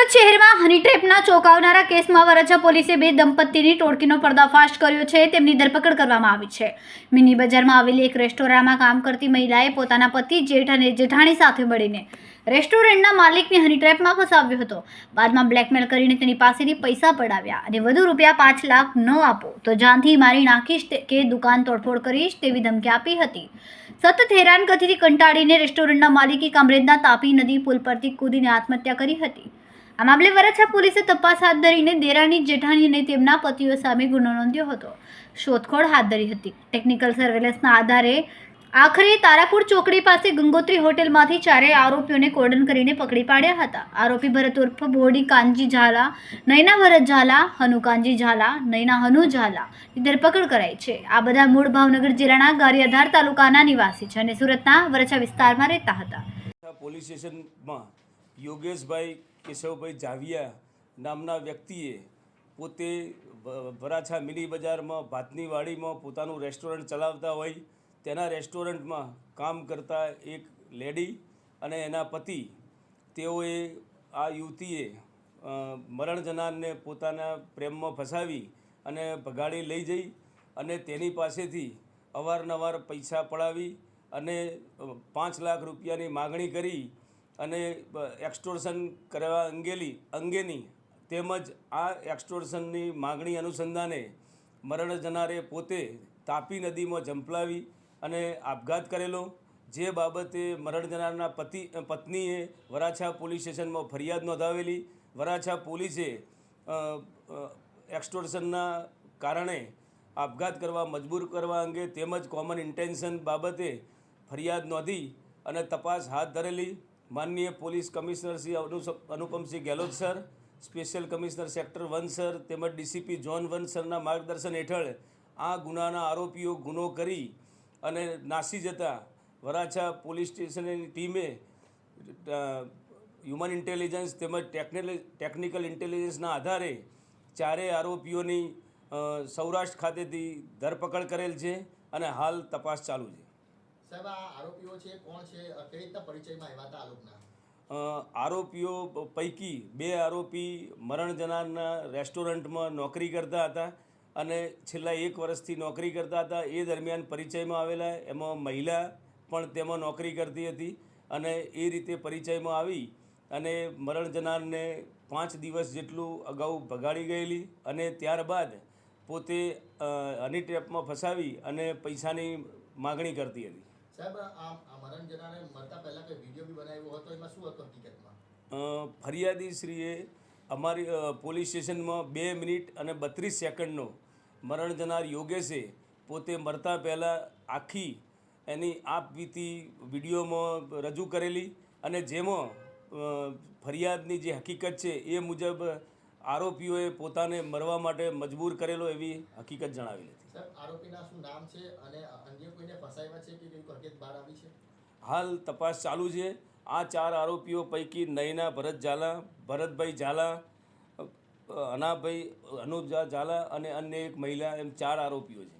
સુરત શહેરમાં હની ટ્રેપના ચોંકાવનારા કેસમાં વરાછા પોલીસે બે દંપતીની ટોળકીનો પર્દાફાશ કર્યો છે. તેમની ધરપકડ કરવામાં આવી છે. મિની બજારમાં આવેલી એક રેસ્ટોરન્ટમાં કામ કરતી મહિલાએ પોતાના પતિ, જેઠ અને જેઠાણી સાથે મળીને રેસ્ટોરન્ટના માલિકને હની ટ્રેપમાં ફસાવ્યો હતો. બાદમાં બ્લેકમેલ કરીને તેની પાસેથી પૈસા પડાવ્યા અને વધુ ₹5 લાખ ન આપો તો જાનથી મારી નાખીશ કે દુકાન તોડફોડ કરીશ તેવી ધમકી આપી હતી. સતત હેરાનગતિથી કંટાળીને રેસ્ટોરન્ટના માલિકે કામરેજના તાપી નદી પુલ પરથી કૂદીને આત્મહત્યા કરી હતી. આ મામલે વરાછા પોલીસે તપાસ હાથ ધરીને દેરાણી, જેઠાણી અને તેમના પતિઓ સામે ગુનો નોંધ્યો હતો. શોધખોળ હાથ ધરી હતી. ટેકનિકલ સર્વેલન્સના આધારે આખરે તારાપુર ચોકડી પાસે ગંગોત્રી હોટેલમાંથી ચારેય આરોપીઓને કોર્ડન કરીને પકડી પાડ્યા હતા. આરોપી ભરત ઉર્ફ બોડી કાનજી ઝાલા, નયના ભરત ઝાલા, હનુ કાનજી ઝાલા, નયના હનુ ઝાલાની ધરપકડ કરાઈ છે. આ બધા મૂળ ભાવનગર જિલ્લાના ગારિયાધાર તાલુકાના નિવાસી છે અને સુરતના વરાછા વિસ્તારમાં રહેતા હતા. પોલીસ સ્ટેશનમાં યોગેશભાઈ કેશવભાઈ જાવિયા નામના વ્યક્તિએ પોતે વરાછા મિની બજારમાં ભાતની વાડીમાં પોતાનું રેસ્ટોરન્ટ ચલાવતા હોય તેના રેસ્ટોરન્ટમાં કામ કરતા એક લેડી અને એના પતિ, તેઓએ આ યુવતીએ મરણ જનારને પોતાના પ્રેમમાં ફસાવી અને ભગાડી લઈ જઈ અને તેની પાસેથી અવારનવાર પૈસા પડાવી અને ₹5 લાખ માગણી કરી અને એક્સટોર્શન કરવા અંગેની તેમજ આ એક્સટોર્શનની માગણી અનુસંધાને મરણ જનારે પોતે તાપી નદીમાં ઝંપલાવી અને આપઘાત કરેલો, જે બાબતે મરણ જનારના પત્નીએ વરાછા પોલીસ સ્ટેશનમાં ફરિયાદ નોંધાવેલી. વરાછા પોલીસે એક્સટોર્શનના કારણે આપઘાત કરવા મજબૂર કરવા અંગે તેમજ કોમન ઇન્ટેન્શન બાબતે ફરિયાદ નોંધી અને તપાસ હાથ ધરેલી. માનનીય police commissioner Shri Anupamsinh Gehlot sir, special commissioner sector 1 sir તેમજ ડીસીપી ઝોન 1 સરના માર્ગદર્શન હેઠળ આ ગુનાના આરોપીઓ ગુનો કરી અને નાસી જતા વરાછા પોલીસ સ્ટેશનની ટીમે હ્યુમન ઇન્ટેલિજન્સ તેમજ ટેકનિકલ ઇન્ટેલિજન્સના આધારે ચારેય આરોપીઓની સૌરાષ્ટ્ર ખાતેથી ધરપકડ કરેલ છે અને હાલ તપાસ ચાલુ છે. સાહેબ, આ આરોપીઓ છે કોણ છે, કેવી રીતના પરિચયમાં આવ્યા હતા આ લોકોના? આરોપીઓ પૈકી 2 આરોપી મરણ જનારના રેસ્ટોરન્ટમાં નોકરી કરતા હતા અને છેલ્લા 1 વર્ષથી નોકરી કરતા હતા. એ દરમિયાન પરિચયમાં આવેલા. એમાં મહિલા પણ તેમાં નોકરી કરતી હતી અને એ રીતે પરિચયમાં આવી અને મરણ જનારને 5 દિવસ જેટલું અગાઉ ભગાડી ગયેલી અને ત્યારબાદ પોતે હની ટ્રેપમાં ફસાવી અને પૈસાની માગણી કરતી હતી. સાહેબ, આ મરણ જનારે મરતા પહેલા કોઈ વિડીયો બી બનાવ્યો હતો, એમાં શું હતું હકીકતમાં? ફરિયાદીશ્રીએ અમારી પોલીસ સ્ટેશનમાં 2 મિનિટ અને 32 સેકન્ડનો મરણ જનાર યોગેશે પોતે મરતા પહેલાં આખી એની આપવીતી વિડીયોમાં રજૂ કરેલી અને જેમાં ફરિયાદની જે હકીકત છે એ મુજબ આરોપીઓએ પોતાને મરવા માટે મજબૂર કરેલો એવી હકીકત જણાવેલી હતી. સાહેબ, આરોપીના શું નામ છે અને અન્ય કોઈને ફસાવ્યા છે કે કોઈ હકીકત બહાર આવી છે? હાલ તપાસ ચાલુ છે. આ 4 આરોપીઓ પૈકી નયના ભરત ઝાલા, ભરતભાઈ ઝાલા, હનાભાઈ અનુજ ઝાલા અને અન્ય એક મહિલા, એમ 4 આરોપીઓ છે.